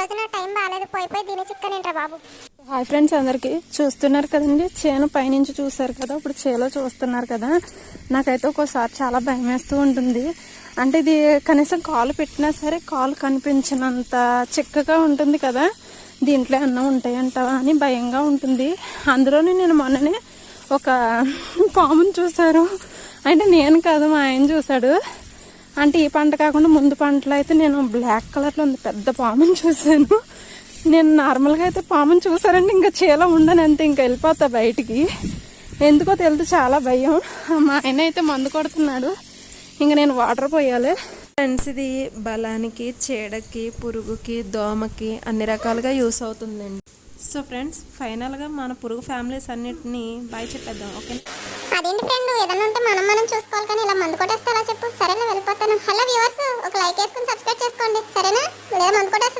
రోజు నా టైం బాగాలేదు, పోయి దీని చిక్కనేంట్రా బాబు. హాయ్ ఫ్రెండ్స్, అందరికి చూస్తున్నారు కదండి. చేను పైనుంచి చూసారు కదా, ఇప్పుడు చేలో చూస్తున్నారు కదా. నాకైతే ఒక్కోసారి చాలా భయం వేస్తూ ఉంటుంది. అంటే ఇది కనీసం కాలు పెట్టినా సరే కాలు కనిపించినంత చిక్కగా ఉంటుంది కదా, దీంట్లో అన్నం ఉంటాయంటావా అని భయంగా ఉంటుంది. అందులోనే నేను మొన్ననే ఒక పాముని చూశారు. అంటే నేను కాదు, మా ఆయన చూశాడు. అంటే ఈ పంట కాకుండా ముందు పంటలో అయితే నేను బ్లాక్ కలర్లో ఉంది పెద్ద పాముని చూశాను. నేను నార్మల్గా అయితే పాముని చూసారంటే ఇంకా చేలో ఉండను, అంతే, ఇంకా వెళ్ళిపోతా బయటికి. ఎందుకో తెలియదు, చాలా భయం. మా ఆయన అయితే మందు కొడుతున్నాడు, ఇంకా నేను వాటర్ పోయాలి. ఫ్రెండ్స్, ఇది బలానికి, చీడకి, పురుగుకి, దోమకి అన్ని రకాలుగా యూస్ అవుతుందండి. సో ఫ్రెండ్స్, ఫైనల్గా మన పురుగు ఫ్యామిలీస్ అన్నిటిని బాయ్ చెప్పేద్దాం, ఓకే? అదేంటి ఫ్రెండ్, ఏదైనా ఉంటే మనం చూసుకోవాలి కానీ ఇలా మందు కొట్టేస్తా అలా చెప్పు. సరేనా, వెళ్ళిపోతాను. హలో వ్యూవర్స్, ఒక లైక్ వేసుకుని సబ్స్క్రైబ్ చేసుకోండి, సరేనా? లేదా మందు కొట్టేస్తా.